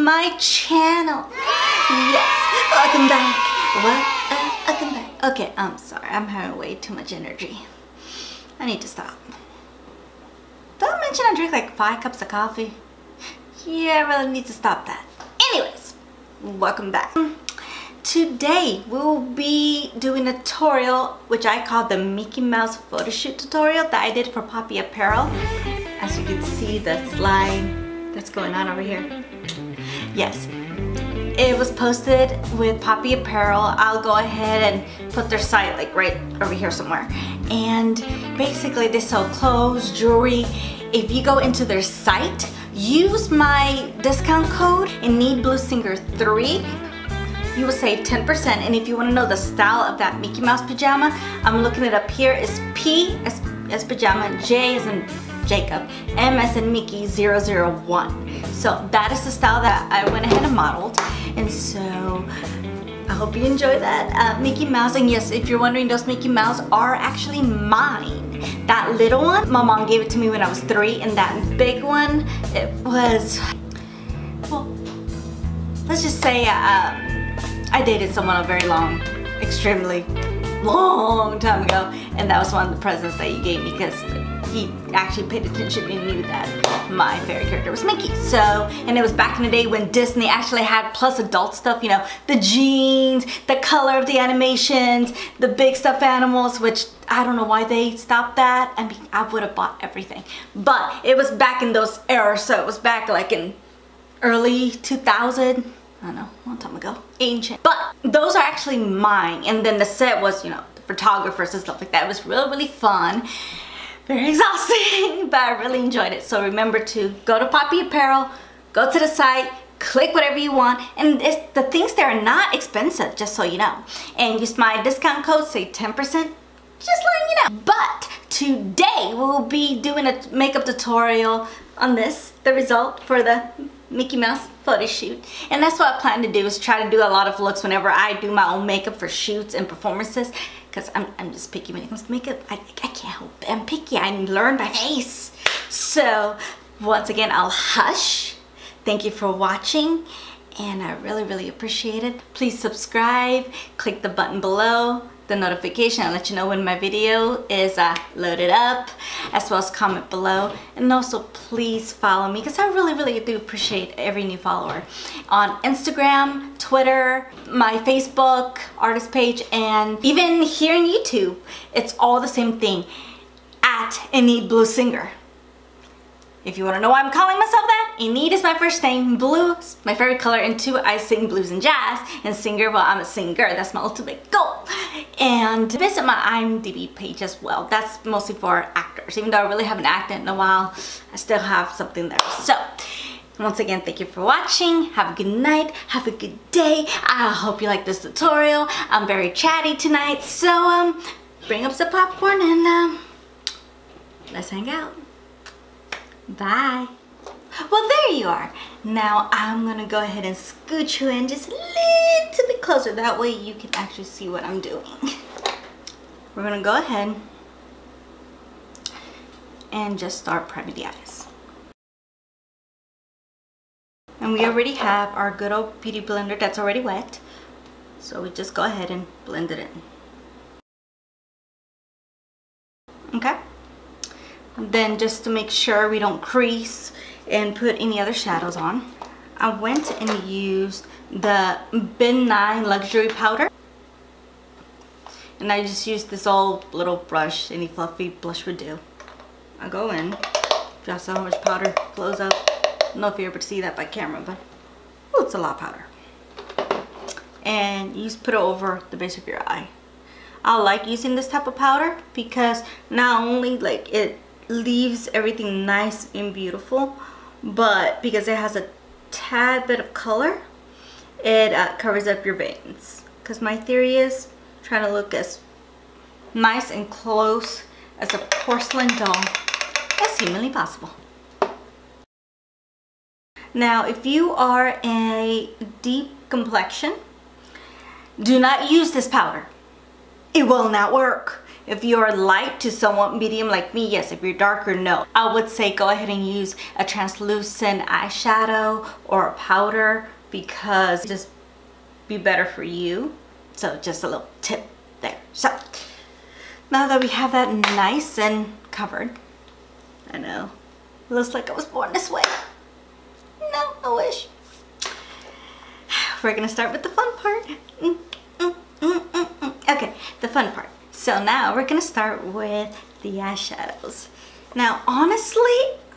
my channel. Yes, welcome back. Welcome back. Okay, I'm sorry. I'm having way too much energy. I need to stop. Did I mention I drink like 5 cups of coffee? Yeah, I really need to stop that. Anyways, welcome back. Today we'll be doing a tutorial which I call the Mickey Mouse photo shoot tutorial that I did for Poppy Apparel. As you can see, the slide that's going on over here. Yes, it was posted with Poppy Apparel. I'll go ahead and put their site like right over here somewhere. And basically they sell clothes, jewelry. If you go into their site, use my discount code IneedBlueSinger3, you will save 10%. And if you want to know the style of that Mickey Mouse pajama, I'm looking it up here. It's P as pajama, J as in Jacob, M as in Mickey 001. So that is the style that I went ahead and modeled. And so I hope you enjoy that Mickey Mouse. And yes, if you're wondering, those Mickey Mouse are actually mine. That little one, my mom gave it to me when I was 3, and that big one, it was, well, let's just say I dated someone a very long, extremely long time ago, and that was one of the presents that he gave me because he actually paid attention and knew that my favorite character was Mickey. So, and it was back in the day when Disney actually had plus adult stuff, you know, the jeans, the color of the animations, the big stuffed animals, which I don't know why they stopped that. I mean, I would have bought everything. But it was back in those eras, so it was back like in early 2000. I don't know, a long time ago. Ancient. But those are actually mine. And then the set was, you know, the photographers and stuff like that. It was really, really fun. Very exhausting, but I really enjoyed it. So remember to go to Poppy Apparel, go to the site, click whatever you want, and the things there are not expensive, just so you know. And use my discount code, say 10%, just letting you know. But today we'll be doing a makeup tutorial on this, the result for the Mickey Mouse photo shoot. And that's what I plan to do, is try to do a lot of looks whenever I do my own makeup for shoots and performances, because I'm just picky when it comes to makeup. I can't help it. I'm picky. I learn by face. So once again, I'll hush. Thank you for watching, and I really, really appreciate it. Please subscribe, click the button below, the notification. I'll let you know when my video is loaded up, as well as comment below. And also please follow me, because I really, really do appreciate every new follower on Instagram, Twitter, my Facebook artist page, and even here on YouTube. It's all the same thing, at IneedBlueSinger. If you want to know why I'm calling myself that, Ineed is my first name, Blue is my favorite color, and 2, I sing blues and jazz, and singer, well, I'm a singer. That's my ultimate goal. And visit my IMDb page as well. That's mostly for actors. Even though I really haven't acted in a while, I still have something there. So, once again, thank you for watching. Have a good night. Have a good day. I hope you like this tutorial. I'm very chatty tonight, so bring up some popcorn and let's hang out. Bye. Well, there you are. Now I'm gonna go ahead and scoot you in just a little bit closer. That way you can actually see what I'm doing. We're gonna go ahead and just start priming the eyes. And we already have our good old beauty blender that's already wet. So we just go ahead and blend it in. Okay? And then just to make sure we don't crease and put any other shadows on, I went and used the Bin 9 Luxury Powder. And I just used this old little brush, any fluffy blush would do. I go in, just how much powder flows up. I don't know if you're able to see that by camera, but oh, it's a lot of powder. And you just put it over the base of your eye. I like using this type of powder because not only like it leaves everything nice and beautiful, but because it has a tad bit of color, it covers up your veins. Because my theory is trying to look as nice and close as a porcelain doll as humanly possible. Now, if you are a deep complexion, do not use this powder. It will not work. If you're light to somewhat medium like me, yes. If you're darker, no. I would say go ahead and use a translucent eyeshadow or a powder because it just be better for you. So just a little tip there. So now that we have that nice and covered, I know, it looks like I was born this way. No, I wish. We're gonna start with the fun part. Okay, the fun part. So now we're gonna start with the eyeshadows. Now, honestly,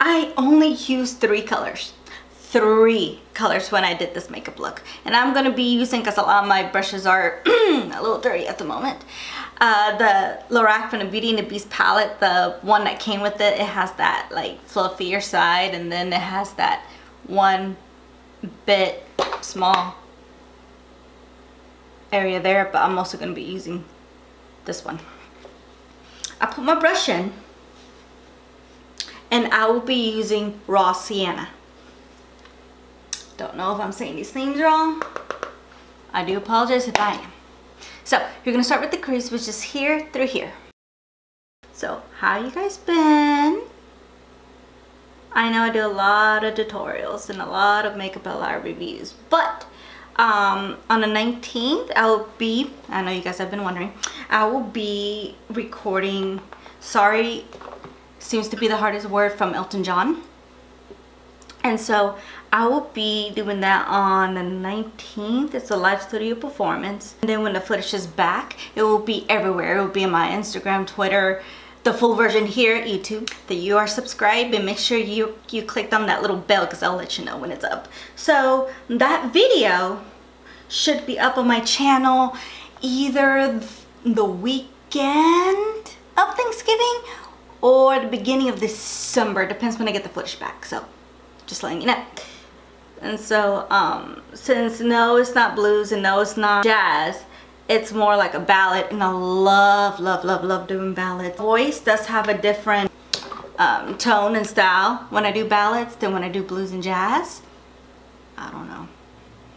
I only used 3 colors. 3 colors when I did this makeup look. And I'm gonna be using, because a lot of my brushes are a little dirty at the moment, the Lorac from the Beauty and the Beast palette, the one that came with it. It has that like fluffier side, and then it has that one bit small area there, but I'm also going to be using this one. I put my brush in and I will be using Raw Sienna. Don't know if I'm saying these names wrong. I do apologize if I am. So you're going to start with the crease, which is here through here. So how you guys been? I know I do a lot of tutorials and a lot of makeup LR reviews, but on the 19th I'll be, I know you guys have been wondering, I will be recording Sorry Seems to Be the Hardest Word from Elton John. And so I will be doing that on the 19th. It's a live studio performance. And then when the footage is back, it will be everywhere. It will be on my Instagram, Twitter, the full version here at YouTube, that you are subscribed, and make sure you clicked on that little bell because I'll let you know when it's up. So that video should be up on my channel either the weekend of Thanksgiving or the beginning of December. Depends when I get the footage back. So just letting you know. And so since no, it's not blues and no, it's not jazz, it's more like a ballad, and I love doing ballads. Voice does have a different tone and style when I do ballads than when I do blues and jazz. I don't know.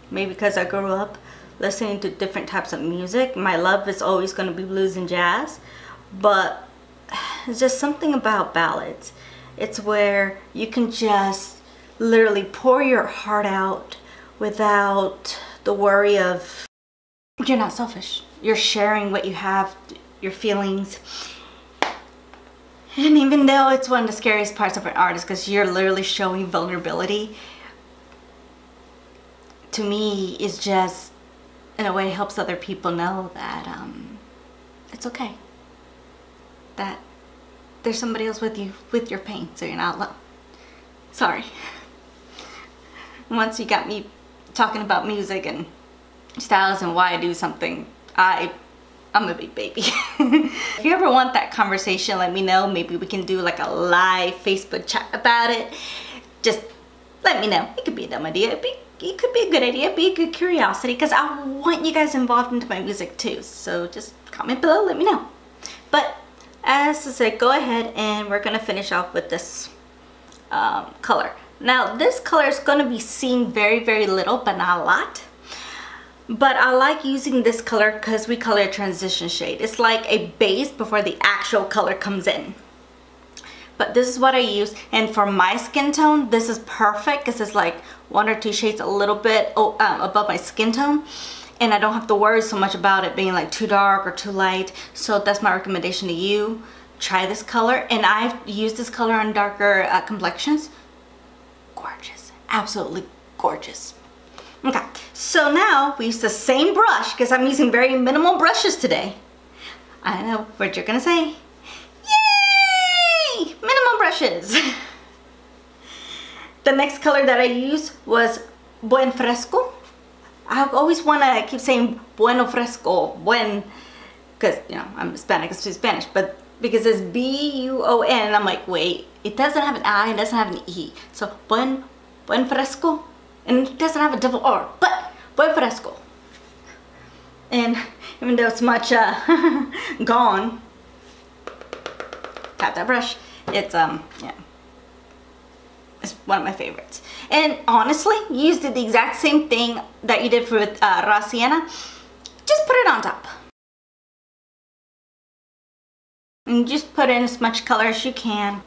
Maybe because I grew up listening to different types of music. My love is always going to be blues and jazz, but it's just something about ballads. It's where you can just literally pour your heart out without the worry of, you're not selfish. You're sharing what you have, your feelings. And even though it's one of the scariest parts of an artist, because you're literally showing vulnerability, to me is just, in a way, helps other people know that it's okay. That there's somebody else with you, with your pain, so you're not alone. Sorry. Once you got me talking about music and styles and why I do something, I'm a big baby. If you ever want that conversation, let me know. Maybe we can do like a live Facebook chat about it. Just let me know. It could be a dumb idea. It could be a good idea. It'd be a good curiosity, because I want you guys involved into my music too. So just comment below, let me know. But as I said, go ahead and we're gonna finish off with this color. Now this color is gonna be seen very little, but not a lot. But I like using this color because we color a transition shade. It's like a base before the actual color comes in. But this is what I use, and for my skin tone, this is perfect because it's like 1 or 2 shades a little bit above my skin tone, and I don't have to worry so much about it being like too dark or too light. So that's my recommendation to you. Try this color, and I've used this color on darker complexions. Gorgeous, absolutely gorgeous. Okay, so now we use the same brush, because I'm using very minimal brushes today. I know what you're gonna say. Yay! Minimal brushes. The next color that I used was Buen Fresco. I always want to keep saying Bueno Fresco, Buen, because, you know, I'm Hispanic, it's Spanish, but because it's B-U-O-N, I'm like, wait, it doesn't have an I, it doesn't have an E. So Buen Fresco. And it doesn't have a double R, but Buen Fresco. And even though it's much gone, tap that brush. It's yeah, it's one of my favorites. And honestly, you did the exact same thing that you did with Raw Sienna. Just put it on top. and just put in as much color as you can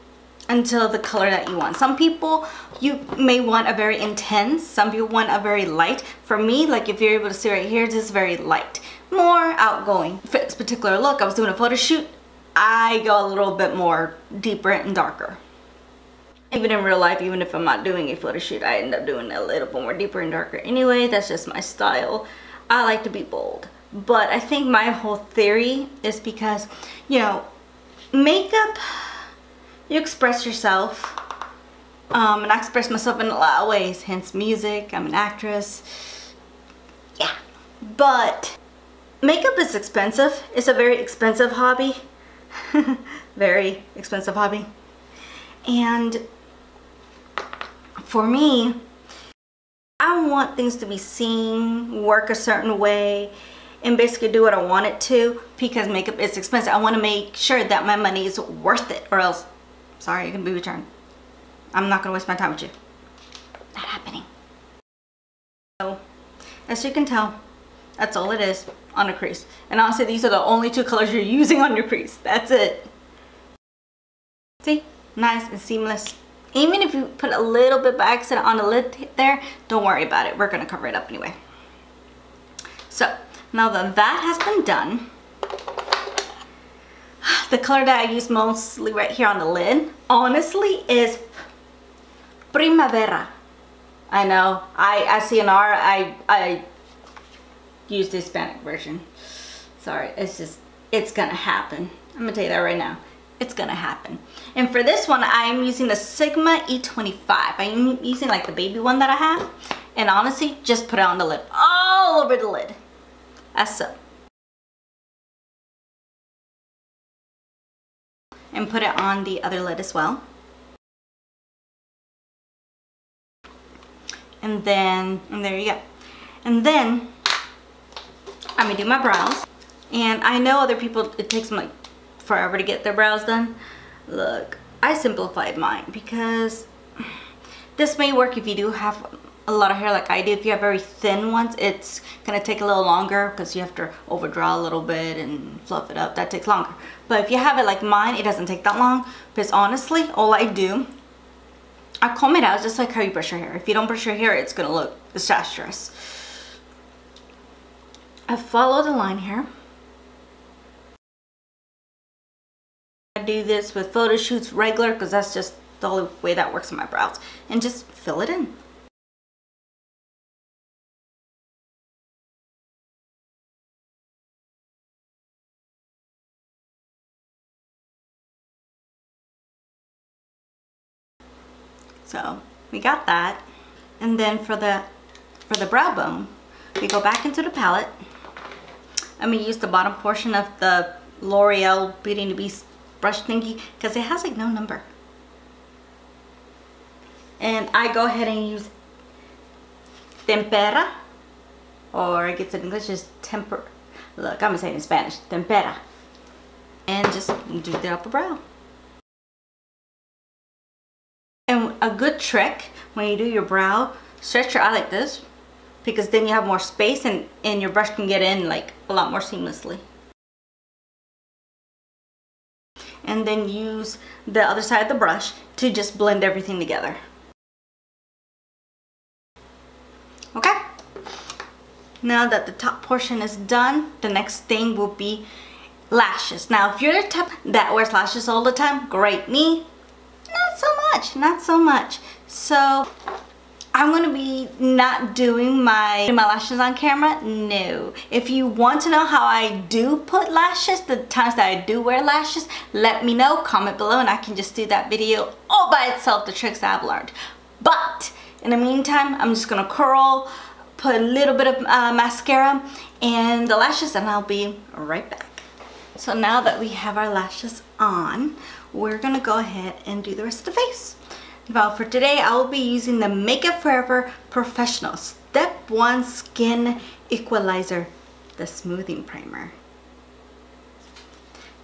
until the color that you want. Some people, you may want a very intense, some people want a very light. For me, like if you're able to see right here, this is very light, more outgoing. For this particular look, I was doing a photo shoot, I go a little bit more deeper and darker. Even in real life, even if I'm not doing a photo shoot, I end up doing a little bit more deeper and darker. Anyway, that's just my style. I like to be bold. But I think my whole theory is because, you know, makeup, you express yourself. And I express myself in a lot of ways, hence music, I'm an actress. Yeah. But makeup is expensive. It's a very expensive hobby. Very expensive hobby. And for me, I want things to be seen, work a certain way, and basically do what I want it to, because makeup is expensive. I want to make sure that my money is worth it, or else, sorry, it can be returned. I'm not going to waste my time with you. Not happening. So, as you can tell, that's all it is on a crease. And honestly, these are the only two colors you're using on your crease. That's it. See? Nice and seamless. Even if you put a little bit by accident on the lid there, don't worry about it. We're going to cover it up anyway. So, now that that has been done, the color that I use mostly right here on the lid, honestly, is Primavera. I know, I use the Hispanic version. Sorry, it's gonna happen. I'm gonna tell you that right now. It's gonna happen. And for this one, I'm using the Sigma E25. I'm using like the baby one that I have. And honestly, just put it on the lid, all over the lid. As so. And put it on the other lid as well. And then, and there you go. And then, I'm gonna do my brows. And I know other people, it takes them like forever to get their brows done. Look, I simplified mine because this may work if you do have a lot of hair like I do. If you have very thin ones, it's gonna take a little longer because you have to overdraw a little bit and fluff it up. That takes longer. But if you have it like mine, it doesn't take that long. Because honestly, all I do, I comb it out just like how you brush your hair. If you don't brush your hair, it's gonna look disastrous. I follow the line here. I do this with photo shoots regular because that's just the only way that works on my brows. And just fill it in. So we got that. And then for the brow bone, we go back into the palette. I'm gonna use the bottom portion of the L'Oreal Beauty and the Beast brush thingy because it has like no number. And I go ahead and use Tempera, or I guess in English is temper. Look, I'm gonna say it in Spanish, Tempera. And just do the upper brow. And a good trick when you do your brow, stretch your eye like this, because then you have more space and your brush can get in like a lot more seamlessly. And then use the other side of the brush to just blend everything together. Okay? Now that the top portion is done, the next thing will be lashes. Now if you're the type that wears lashes all the time, great. Me, not so much, not so much. So I'm going to be not doing my lashes on camera. No. If you want to know how I do put lashes, the times that I do wear lashes, let me know, comment below, and I can just do that video all by itself, the tricks that I've learned. But in the meantime, I'm just going to curl, put a little bit of mascara and the lashes, and I'll be right back. So now that we have our lashes on, we're going to go ahead and do the rest of the face. Well, for today, I will be using the Makeup Forever Professional Step 1 Skin Equalizer, the Smoothing Primer.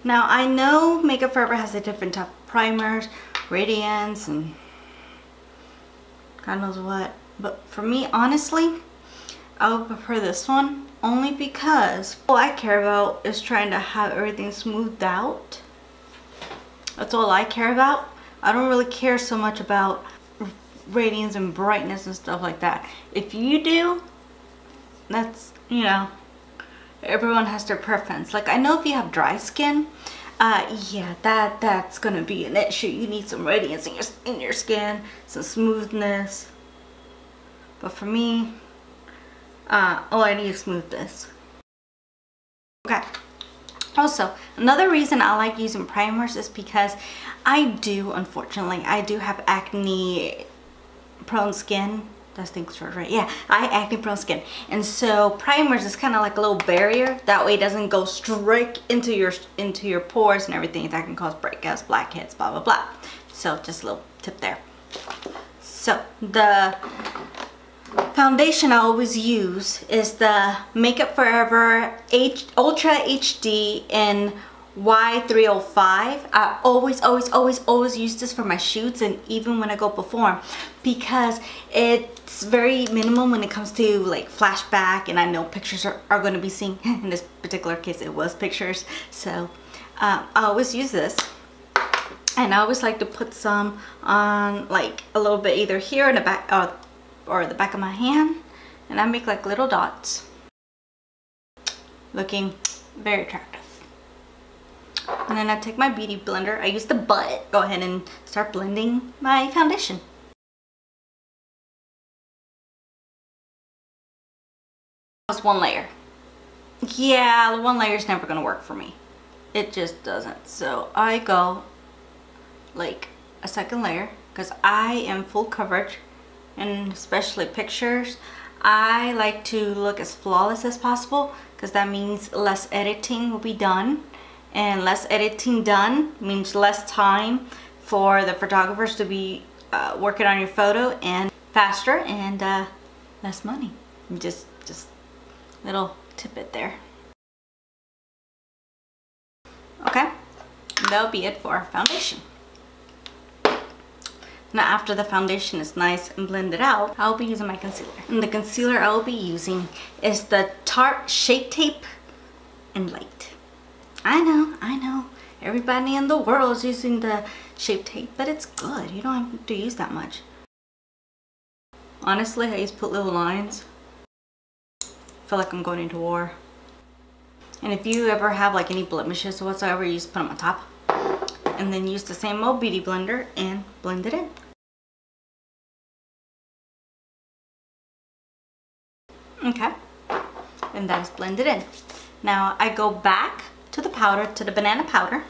Now, I know Makeup Forever has a different type of primers, radiance, and God knows what. But for me, honestly, I would prefer this one only because all I care about is trying to have everything smoothed out. That's all I care about. I don't really care so much about radiance and brightness and stuff like that. If you do, that's, you know, everyone has their preference. Like, I know if you have dry skin, yeah, that's gonna be an issue. You need some radiance in your skin, some smoothness. But for me, all I need is smoothness. Okay. Also, another reason I like using primers is because unfortunately, I do have acne prone skin. That's things short, right? Yeah, I have acne prone skin, and so primers is kind of like a little barrier. That way it doesn't go straight into your pores and everything. That can cause breakouts, blackheads, blah blah blah. So just a little tip there. So the foundation I always use is the Makeup Forever Ultra HD in Y305. I always use this for my shoots and even when I go perform, because it's very minimum when it comes to like flashback, and I know pictures are going to be seen. In this particular case it was pictures, so I always use this. And I always like to put some on, like a little bit either here in the back or the back of my hand, and I make like little dots, looking very attractive. And then I take my beauty blender. I use the butt. Go ahead and start blending my foundation. That's one layer. Yeah, the one layer is never gonna work for me. It just doesn't. So I go like a second layer because I am full coverage, and especially pictures, I like to look as flawless as possible because that means less editing will be done. And less editing done means less time for the photographers to be working on your photo, and faster, and less money. Just little tidbit there. Okay, that'll be it for our foundation. Now after the foundation is nice and blended out, I'll be using my concealer. And the concealer I will be using is the Tarte Shape Tape in Light. I know, everybody in the world is using the Shape Tape, but it's good. You don't have to use that much. Honestly, I just put little lines. I feel like I'm going into war. And if you ever have like any blemishes or whatsoever, you just put them on top. And then use the same old beauty blender and blend it in. Okay, and that is blended in. Now I go back to the powder, to the banana powder,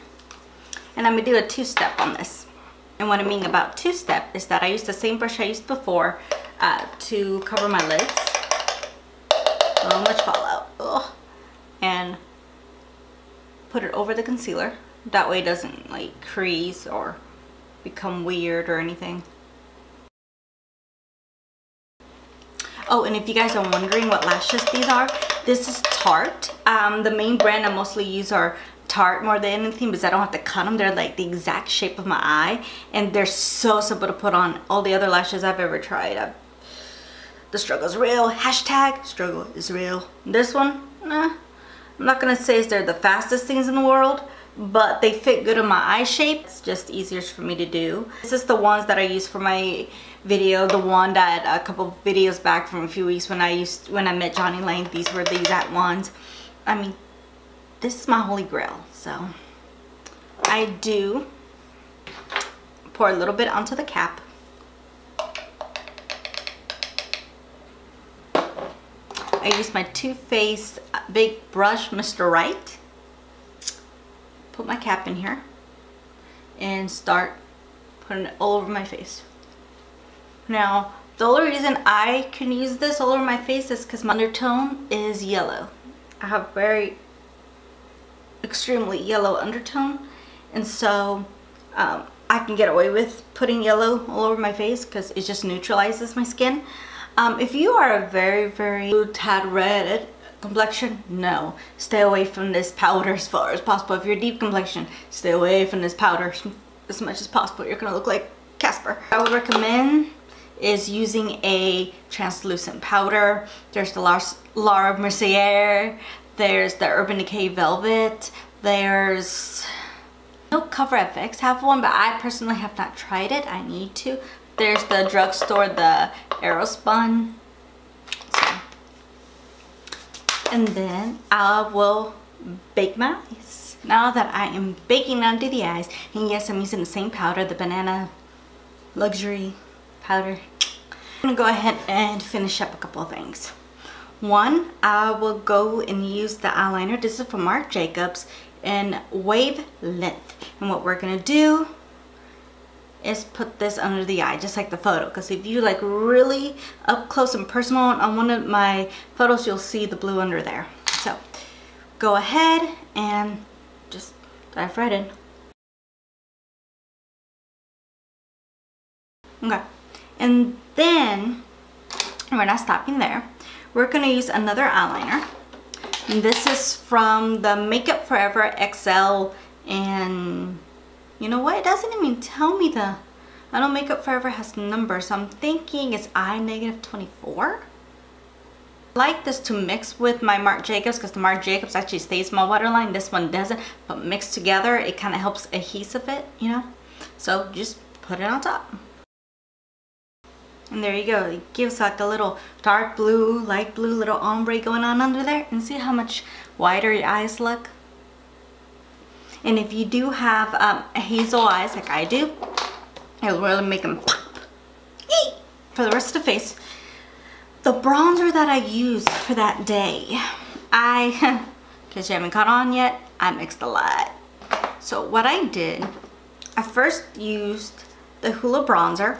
and I'm gonna do a two-step on this. And what I mean about two-step is that I use the same brush I used before to cover my lids. So much fallout. Ugh. And put it over the concealer. That way it doesn't like crease or become weird or anything. Oh, and if you guys are wondering what lashes these are, this is Tarte. The main brand I mostly use are Tarte more than anything because I don't have to cut them. They're like the exact shape of my eye, and they're so simple to put on. All the other lashes I've ever tried, the struggle's real. Hashtag struggle is real. This one, nah, I'm not gonna say they're the fastest things in the world, but they fit good on my eye shape. It's just easier for me to do. This is the ones that I use for my video, the one that a couple videos back from a few weeks when I met Johnny Lane. These were the exact ones. I mean, this is my holy grail. So I do pour a little bit onto the cap. I use my Too Faced big brush, Mr. Right. Put my cap in here and start putting it all over my face. Now, the only reason I can use this all over my face is because my undertone is yellow. I have very extremely yellow undertone, and so I can get away with putting yellow all over my face because it just neutralizes my skin. If you are a very blue, tad red complexion, no, stay away from this powder as far as possible. If you're deep complexion, stay away from this powder as much as possible. You're gonna look like Casper. I would recommend is using a translucent powder. There's the Laura Mercier, there's the Urban Decay Velvet, there's No Cover FX have one, but I personally have not tried it. I need to. There's the drugstore, the Aerospun. So. And then I will bake my eyes. Now that I am baking under the eyes, and yes, I'm using the same powder, the Banana Luxury powder. I'm gonna go ahead and finish up a couple of things. One, I will go and use the eyeliner. This is from Marc Jacobs in Wave Length. And what we're gonna do is put this under the eye, just like the photo. Because if you like really up close and personal on one of my photos, you'll see the blue under there. So go ahead and just dive right in. Okay, and then we're not stopping there. We're gonna use another eyeliner. And this is from the Makeup Forever XL, and you know what? It doesn't even tell me the, I know Makeup Forever has numbers, so I'm thinking it's I-24. I like this to mix with my Marc Jacobs because the Marc Jacobs actually stays my waterline. This one doesn't, but mixed together, it kind of helps adhesive it, you know? So just put it on top. And there you go. It gives like a little dark blue, light blue, little ombre going on under there. And see how much wider your eyes look? And if you do have hazel eyes like I do, it'll really make them pop. Yay! For the rest of the face, the bronzer that I used for that day, in case you haven't caught on yet, I mixed a lot. So what I did, I first used the Hoola Bronzer.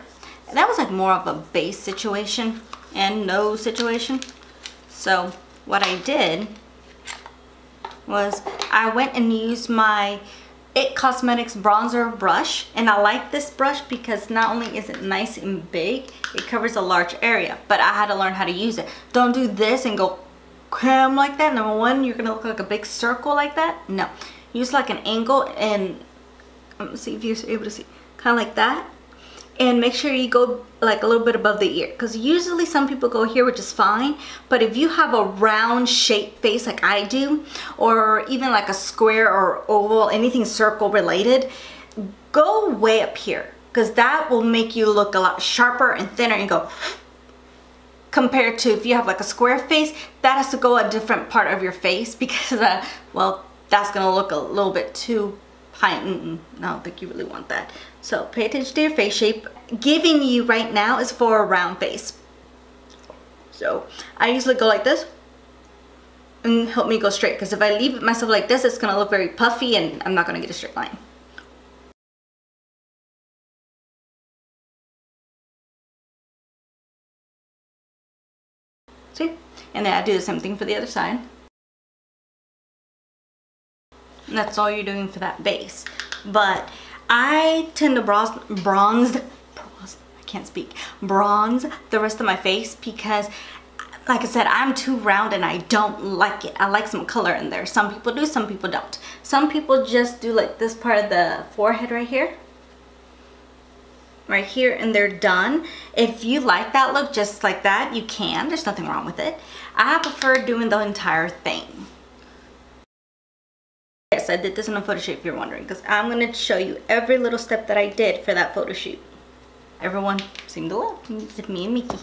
That was like more of a base situation and nose situation. So what I did was I went and used my IT Cosmetics bronzer brush, and I like this brush because not only is it nice and big, it covers a large area, but I had to learn how to use it. Don't do this and go cram like that. Number one, you're gonna look like a big circle like that. No, use like an angle, and let's see if you're able to see, kind of like that. And make sure you go like a little bit above the ear, because usually some people go here, which is fine, but if you have a round shaped face like I do, or even like a square or oval, anything circle related, go way up here, because that will make you look a lot sharper and thinner and go, compared to if you have like a square face, that has to go a different part of your face, because well, that's gonna look a little bit too high. I don't think you really want that. So pay attention to your face shape. Giving you right now is for a round face. So I usually go like this and help me go straight, because if I leave myself like this, it's gonna look very puffy and I'm not gonna get a straight line. See? And then I do the same thing for the other side. And that's all you're doing for that base. But I tend to bronze the rest of my face, because like I said, I'm too round and I don't like it. I like some color in there. Some people do, some people don't. Some people just do like this part of the forehead right here, and they're done. If you like that look just like that, you can. There's nothing wrong with it. I prefer doing the entire thing. Yes, I did this in a photo shoot if you're wondering, because I'm going to show you every little step that I did for that photo shoot. Everyone seemed to love with me and Mickey.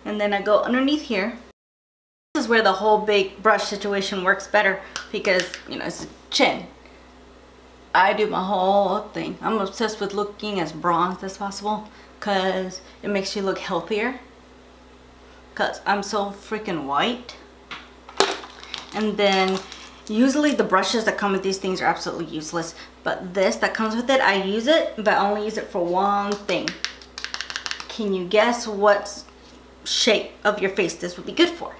And then I go underneath here. This is where the whole big brush situation works better, because, you know, it's a chin. I do my whole thing. I'm obsessed with looking as bronzed as possible, because it makes you look healthier. Because I'm so freaking white. And then usually the brushes that come with these things are absolutely useless, but this that comes with it, I use it, but I only use it for one thing. Can you guess what shape of your face this would be good for?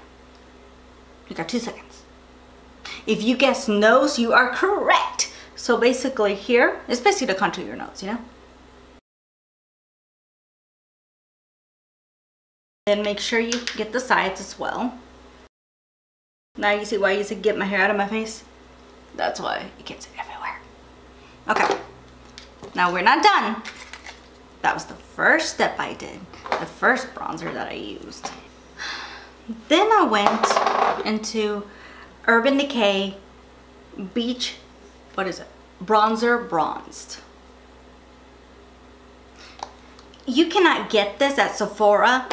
You got 2 seconds. If you guess nose, you are correct. So basically here, it's basically to contour your nose, you know? Then make sure you get the sides as well. Now you see why I used to get my hair out of my face? That's why it gets everywhere. Okay, now we're not done. That was the first step I did, the first bronzer that I used. Then I went into Urban Decay Beach, what is it? Bronzer Bronzed. You cannot get this at Sephora,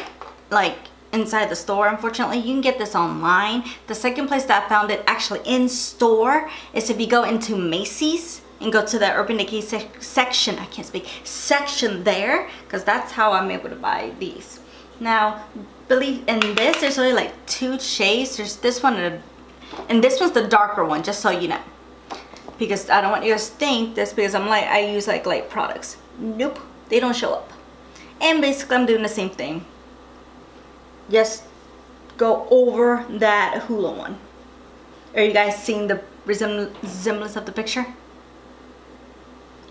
like inside the store, unfortunately. You can get this online. The second place that I found it actually in store is if you go into Macy's and go to the Urban Decay section, I can't speak, section there, because that's how I'm able to buy these. Now, believe in this, there's only like 2 shades. There's this one and this one's the darker one, just so you know. Because I don't want you guys to think this because I use like light products. Nope, they don't show up. And basically I'm doing the same thing. Just go over that Hoola one. Are you guys seeing the resemblance of the picture?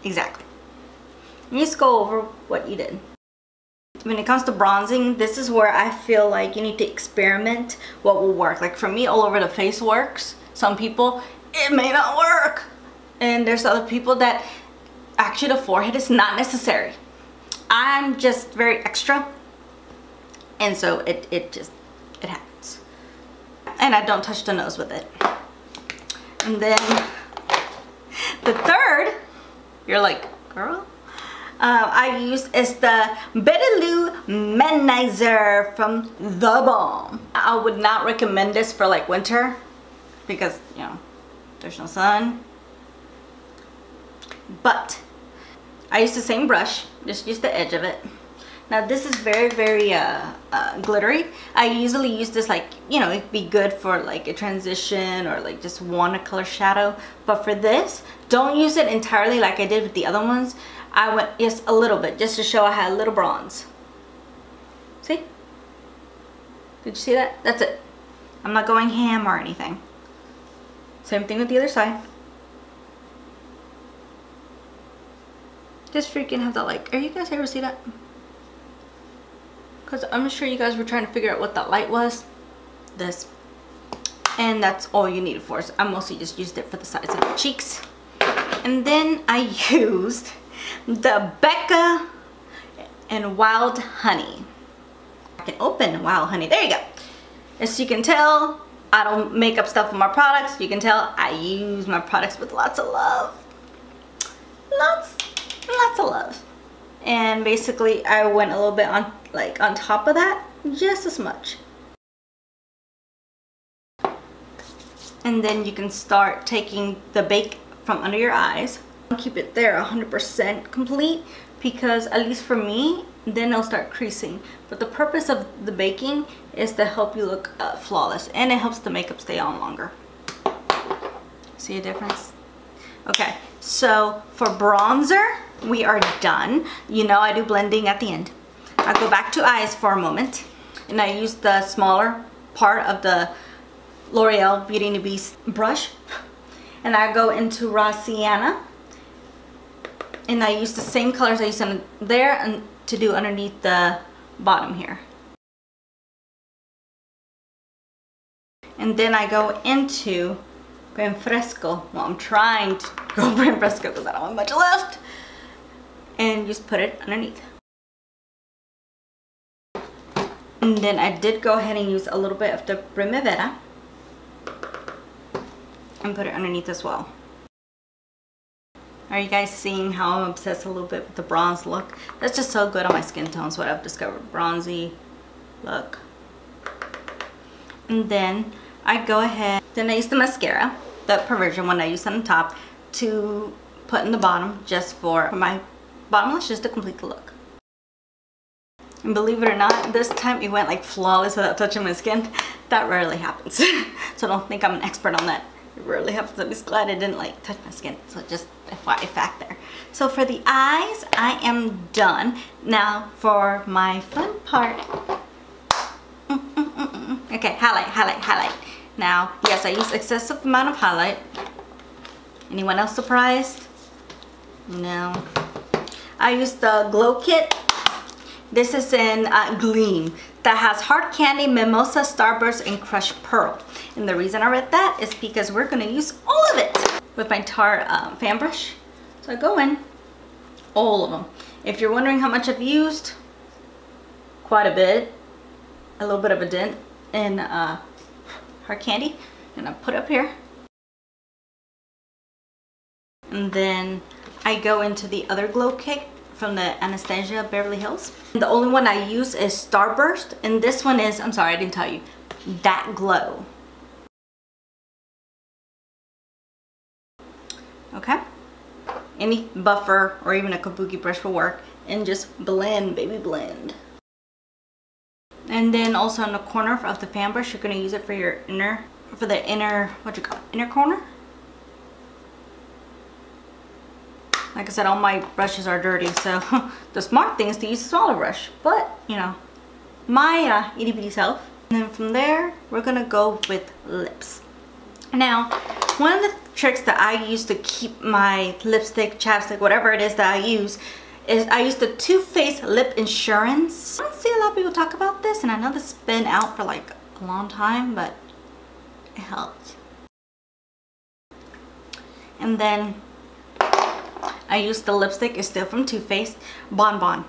Exactly. You just go over what you did. When it comes to bronzing, this is where I feel like you need to experiment what will work. Like for me, all over the face works. Some people, it may not work. And there's other people that actually the forehead is not necessary. I'm just very extra, and so it happens. And I don't touch the nose with it. And then the third, you're like, girl, I use is the Betty Lou manizer from the Balm. I would not recommend this for like winter because, you know, there's no sun. But I use the same brush, just use the edge of it. Now this is very, very glittery. I usually use this like, you know, it'd be good for like a transition or like just watercolor shadow. But for this, don't use it entirely like I did with the other ones. I went just a little bit, just to show I had a little bronze. See? Did you see that? That's it. I'm not going ham or anything. Same thing with the other side. Just freaking have that like, are you guys ever see that? Because I'm sure you guys were trying to figure out what that light was. This. And that's all you need it for. So I mostly just used it for the sides of the cheeks. And then I used the Becca and Wild Honey. I can open Wild Honey. There you go. As you can tell, I don't make up stuff with my products. You can tell I use my products with lots of love. Lots of love. And basically I went a little bit on top of that, just as much. And then you can start taking the bake from under your eyes. Keep it there 100% complete, because at least for me, then it'll start creasing. But the purpose of the baking is to help you look flawless, and it helps the makeup stay on longer. See a difference? Okay, so for bronzer, we are done. You know I do blending at the end. I go back to eyes for a moment, and I use the smaller part of the L'Oreal Beauty and the Beast brush, and I go into Raw Sienna, and I use the same colors I used in there and to do underneath the bottom here. And then I go into Gran Fresco. Well, I'm trying to go Gran Fresco because I don't have much left. And just put it underneath. And then I did go ahead and use a little bit of the Primavera and put it underneath as well. Are you guys seeing how I'm obsessed a little bit with the bronze look? That's just so good on my skin tone, so what I've discovered. Bronzy look. And then I go ahead, then I use the mascara, the Perversion one I use on the top, to put in the bottom just for my bottom lashes to complete the look. And believe it or not, this time it went like flawless without touching my skin. That rarely happens. So don't think I'm an expert on that. It rarely happens. I'm just glad it didn't like touch my skin. So just FYI fact there. So for the eyes, I am done. Now for my fun part. Okay, highlight. Now, yes, I use excessive amount of highlight. Anyone else surprised? No. I use the Glow Kit. This is in Gleam, that has Hard Candy, Mimosa, Starburst, and Crushed Pearl. And the reason I read that is because we're going to use all of it with my Tarte fan brush. So I go in, all of them. If you're wondering how much I've used, quite a bit. A little bit of a dent in Hard Candy. And I put up here. And then I go into the other glow kit from the Anastasia Beverly Hills. And the only one I use is Starburst, and this one is, I'm sorry I didn't tell you, That Glow. Okay, any buffer or even a kabuki brush will work, and just blend, baby, blend. And then also in the corner of the fan brush, you're going to use it for your inner, what you call it, inner corner. Like I said, all my brushes are dirty, so the smart thing is to use a smaller brush, but you know, my itty bitty self. And then from there, we're gonna go with lips. Now, one of the tricks that I use to keep my lipstick, chapstick, whatever it is that I use, is I use the Too Faced Lip Insurance. I don't see a lot of people talk about this, and I know this has been out for like a long time, but it helps. And then I use the lipstick, it's still from Too Faced, Bon Bon.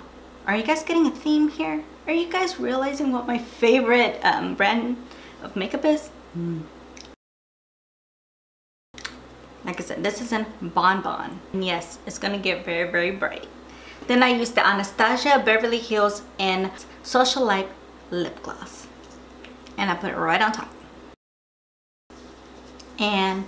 Are you guys getting a theme here? Are you guys realizing what my favorite brand of makeup is? Like I said, this is in Bon Bon. And yes, it's gonna get very, very bright. Then I use the Anastasia Beverly Hills in Socialite Lip Gloss. And I put it right on top. And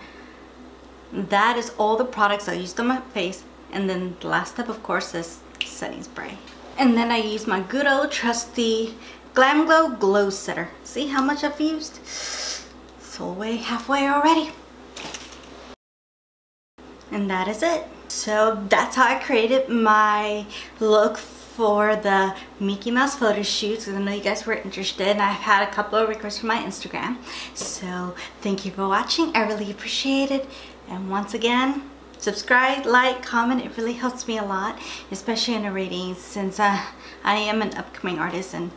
that is all the products I used on my face. And then the last step, of course, is setting spray. And then I use my good old trusty Glam Glow Glow Setter. See how much I've used? So halfway already. And that is it. So that's how I created my look for the Mickey Mouse photo shoots. I know you guys were interested, and I've had a couple of requests from my Instagram. So thank you for watching. I really appreciate it. And once again, subscribe, like, comment. It really helps me a lot, especially in the ratings, since I am an upcoming artist and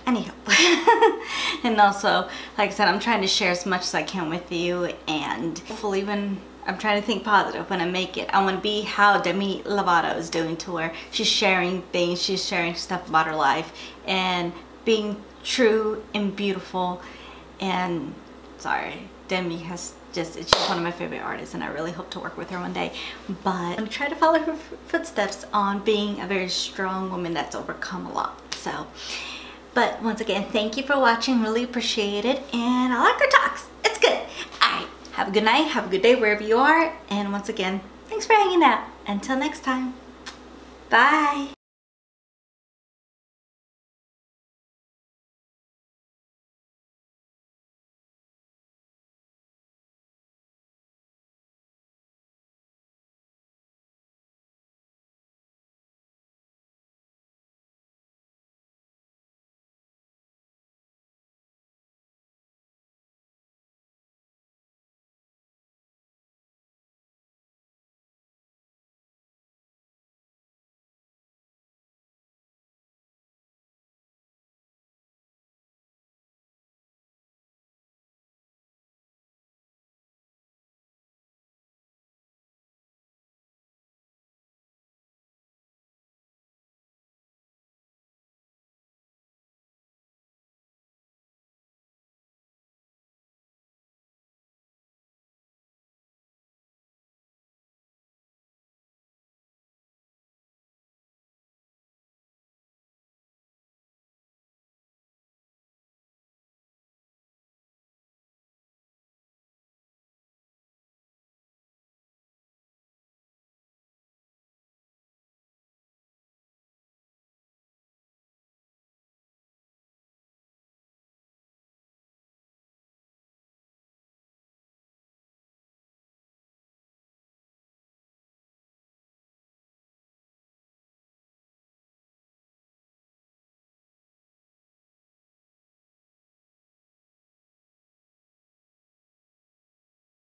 I need help. And also, like I said, I'm trying to share as much as I can with you, and hopefully when I'm trying to think positive when I make it, I want to be how Demi Lovato is doing, to where she's sharing things, she's sharing stuff about her life and being true and beautiful. And sorry, Demi has it's just one of my favorite artists, and I really hope to work with her one day. But I'm gonna try to follow her footsteps on being a very strong woman that's overcome a lot. So, but once again, thank you for watching. Really appreciate it, and I like her talks. It's good. Alright, have a good night, have a good day wherever you are, and once again, thanks for hanging out. Until next time, bye.